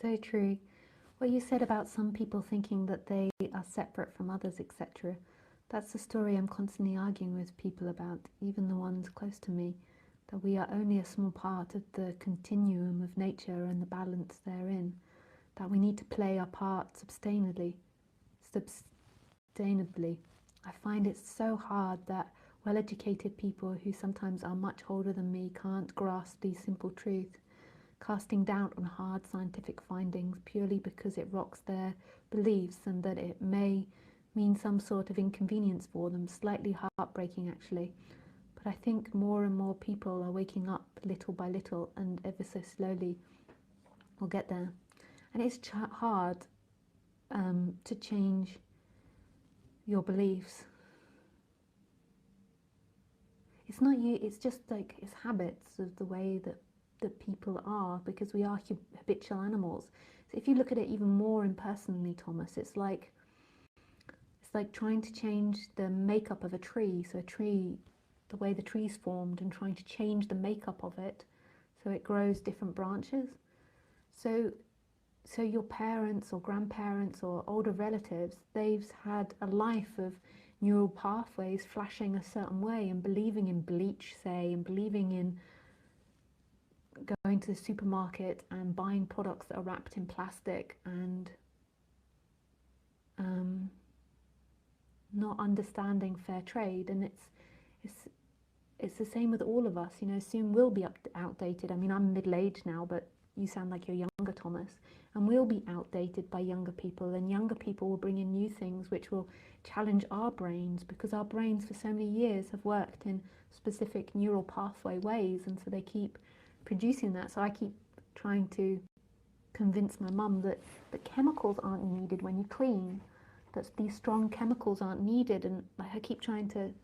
so true. What you said about some people thinking that they are separate from others, etc. That's the story I'm constantly arguing with people about, even the ones close to me, that we are only a small part of the continuum of nature and the balance therein, that we need to play our part sustainably. I find it so hard that well-educated people who sometimes are much older than me can't grasp these simple truths, casting doubt on hard scientific findings purely because it rocks their beliefs and that it may mean some sort of inconvenience for them, slightly heartbreaking actually. But I think more and more people are waking up little by little, and ever so slowly we'll get there. And it's hard to change your beliefs. It's not you, it's just like it's habits of the way that people are, because we are habitual animals. So if you look at it even more impersonally, Thomas, it's like trying to change the makeup of a tree. So a tree, the way the tree's formed, and trying to change the makeup of it so it grows different branches. So your parents or grandparents or older relatives, they've had a life of neural pathways flashing a certain way and believing in bleach, say, and believing in going to the supermarket and buying products that are wrapped in plastic, and not understanding fair trade. And it's the same with all of us, you know. Soon we'll be outdated. I mean, I'm middle-aged now, but you sound like you're younger, Thomas, and we'll be outdated by younger people, and younger people will bring in new things which will challenge our brains, because our brains for so many years have worked in specific neural pathway ways, and so they keep producing that. So I keep trying to convince my mum that the chemicals aren't needed when you clean, that these strong chemicals aren't needed, and I keep trying to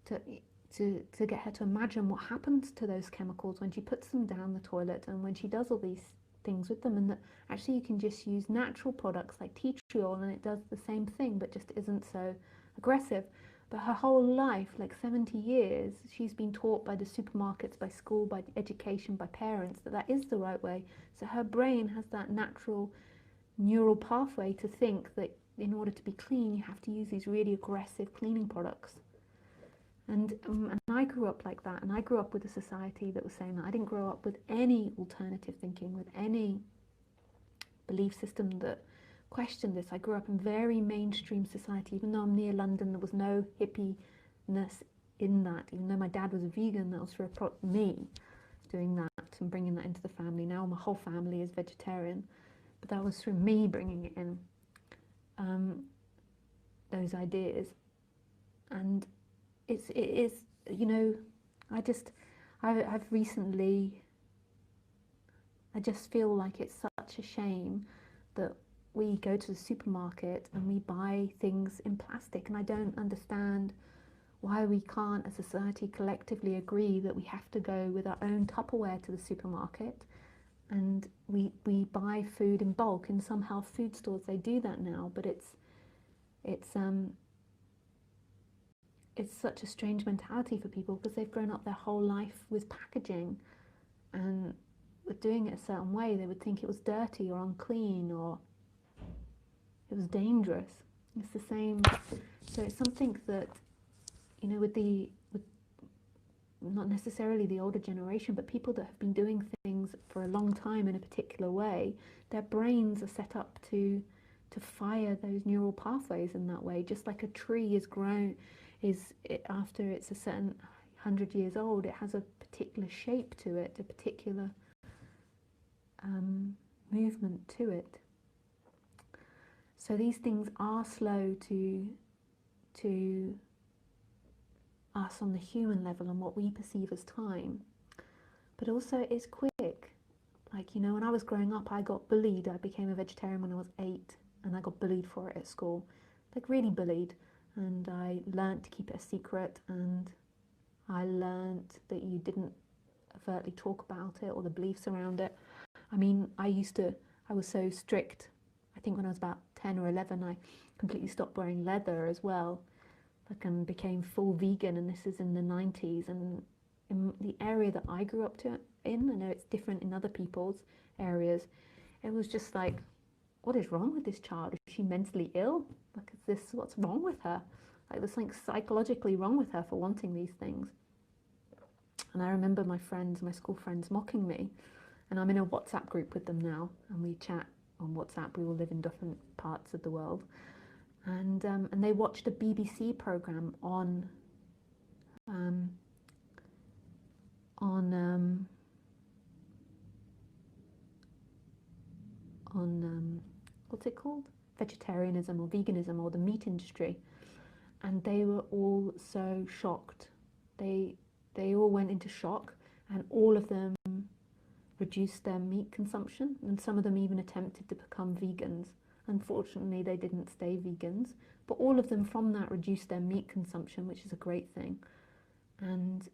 get her to imagine what happens to those chemicals when she puts them down the toilet and when she does all these things with them, and that actually you can just use natural products like tea tree oil and it does the same thing but just isn't so aggressive. But her whole life, like 70 years, she's been taught by the supermarkets, by school, by education, by parents, that that is the right way. So her brain has that natural neural pathway to think that in order to be clean you have to use these really aggressive cleaning products. And I grew up like that, and I grew up with a society that was saying that. I didn't grow up with any alternative thinking, with any belief system that questioned this. I grew up in very mainstream society. Even though I'm near London, there was no hippie-ness in that. Even though my dad was a vegan, that was for me doing that and bringing that into the family. Now my whole family is vegetarian, but that was through me bringing it in, those ideas. And it is, you know, I've recently, I just feel like it's such a shame that we go to the supermarket and we buy things in plastic, and I don't understand why we can't as a society collectively agree that we have to go with our own Tupperware to the supermarket, and we buy food in bulk. In some health food stores they do that now, but it's such a strange mentality for people, because they've grown up their whole life with packaging, and with doing it a certain way they would think it was dirty or unclean or it was dangerous. It's the same. So it's something that, you know, with not necessarily the older generation, but people that have been doing things for a long time in a particular way, their brains are set up to fire those neural pathways in that way. Just like a tree is grown, after it's a certain 100 years old, it has a particular shape to it, a particular movement to it. So these things are slow to us on the human level and what we perceive as time, but also it is quick. Like, you know, when I was growing up, I got bullied. I became a vegetarian when I was 8, and I got bullied for it at school, like really bullied. And I learnt to keep it a secret, and I learnt that you didn't overtly talk about it or the beliefs around it. I mean, I was so strict. I think when I was about 10 or 11, I completely stopped wearing leather as well, like, and became full vegan, and this is in the 90s. And in the area that I grew up in, I know it's different in other people's areas, it was just like, what is wrong with this child? Is she mentally ill? Like, is this what's wrong with her? Like, there's something psychologically wrong with her for wanting these things. And I remember my friends, my school friends, mocking me. And I'm in a WhatsApp group with them now, and we chat on WhatsApp. We all live in different parts of the world. And they watched a BBC program on um, on um, what's it called? Vegetarianism or veganism or the meat industry. And they were all so shocked. They all went into shock, and all of them reduced their meat consumption, and some of them even attempted to become vegans. Unfortunately, they didn't stay vegans, but all of them from that reduced their meat consumption, which is a great thing. And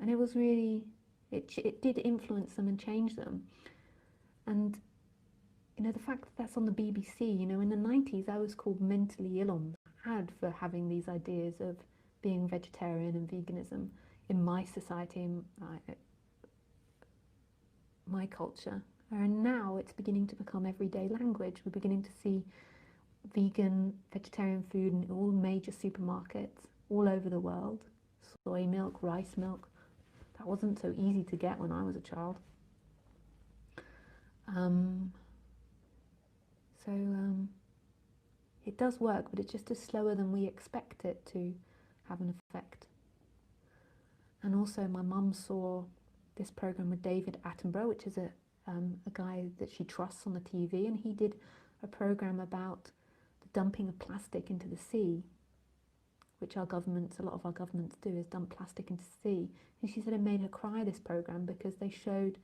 it was really, it did influence them and change them. And you know, the fact that that's on the BBC, you know, in the 90s I was called mentally ill or mad for having these ideas of being vegetarian and veganism in my society, in my culture. And now it's beginning to become everyday language. We're beginning to see vegan, vegetarian food in all major supermarkets all over the world. Soy milk, rice milk. That wasn't so easy to get when I was a child. It does work, but it just is slower than we expect it to have an effect. And also my mum saw this program with David Attenborough, which is a guy that she trusts on the TV, and he did a program about the dumping of plastic into the sea, which our governments, a lot of our governments do, is dump plastic into the sea. And she said it made her cry, this program, because they showed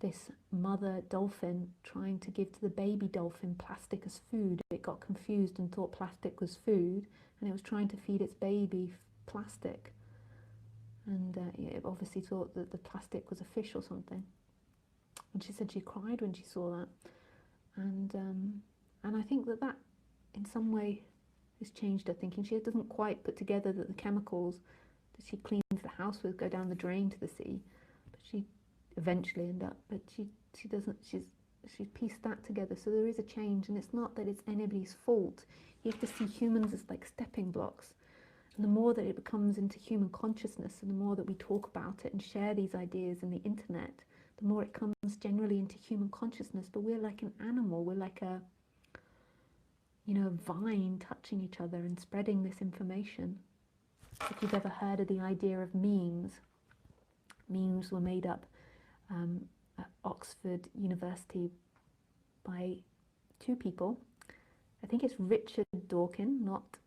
this mother dolphin trying to give to the baby dolphin plastic as food. It got confused and thought plastic was food, and it was trying to feed its baby plastic. And it obviously thought that the plastic was a fish or something. And she said she cried when she saw that. And I think that in some way has changed her thinking. She doesn't quite put together that the chemicals that she cleans the house with go down the drain to the sea, but she eventually end up, but she doesn't, she's pieced that together. So there is a change, and it's not that it's anybody's fault. You have to see humans as like stepping blocks. And the more that it becomes into human consciousness, and the more that we talk about it and share these ideas in the internet, the more it comes generally into human consciousness. But we're like an animal. We're like a, you know, vine touching each other and spreading this information. If you've ever heard of the idea of memes, memes were made up at Oxford University by two people. I think it's Richard Dawkins, not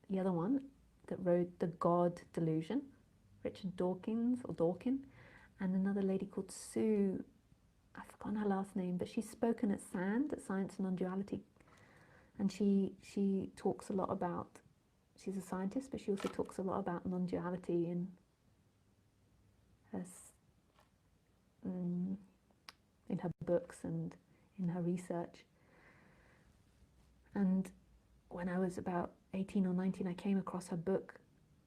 the other one, that wrote The God Delusion. Richard Dawkins, or Dawkins, and another lady called Sue, I've forgotten her last name, but she's spoken at SAND, at Science and Nonduality, and she talks a lot about, she's a scientist, but she also talks a lot about non-duality in her books and in her research. And when I was about 18 or 19, I came across her book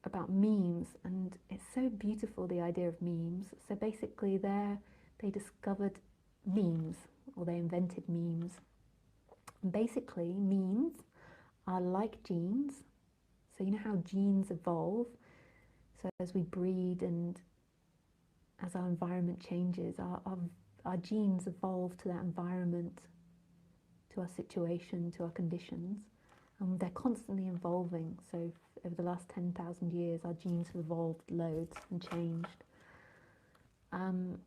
about memes, and it's so beautiful, the idea of memes. So basically they discovered memes, or they invented memes. And basically memes are like genes. So you know how genes evolve? So as we breed and as our environment changes, our genes evolve to that environment, to our situation, to our conditions. And they're constantly evolving. So over the last 10,000 years, our genes have evolved loads and changed. And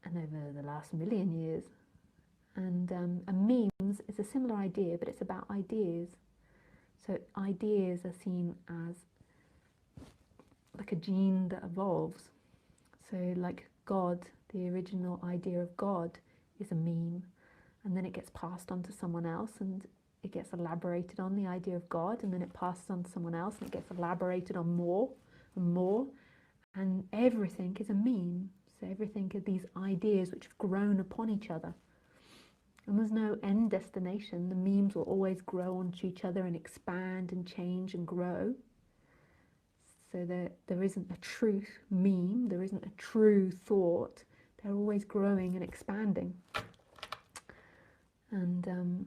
over the last million years. And memes is a similar idea, but it's about ideas. So ideas are seen as like a gene that evolves. So like God, the original idea of God is a meme, and then it gets passed on to someone else, and it gets elaborated on, the idea of God, and then it passes on to someone else, and it gets elaborated on more and more, and everything is a meme. So everything are these ideas which have grown upon each other. And there's no end destination. The memes will always grow onto each other and expand and change and grow. So there isn't a truth meme, there isn't a true thought, They're always growing and expanding. And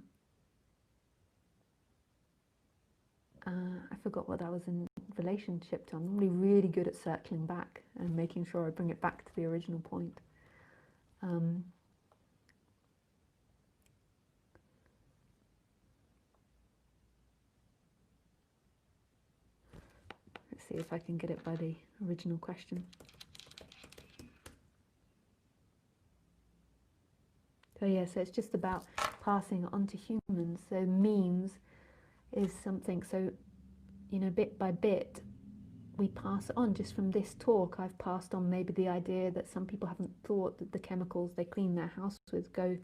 I forgot what that was in relationship to. I'm normally really good at circling back and making sure I bring it back to the original point. Let's see if I can get it by the original question. So yeah, so it's just about passing it on to humans. So memes is something, so, you know, bit by bit, we pass it on. Just from this talk, I've passed on maybe the idea that some people haven't thought that the chemicals they clean their house with go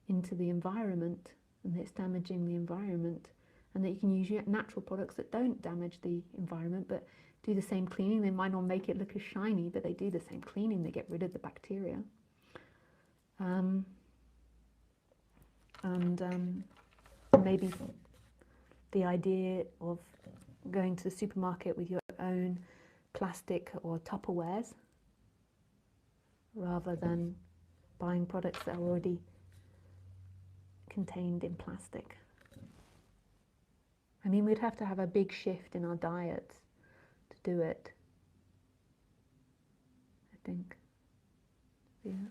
into the environment, and it's damaging the environment, and that you can use natural products that don't damage the environment but do the same cleaning. They might not make it look as shiny, but they do the same cleaning. They get rid of the bacteria. Maybe the idea of going to the supermarket with your own plastic or Tupperwares rather than buying products that are already contained in plastic. I mean, we'd have to have a big shift in our diets to do it, I think. Yeah.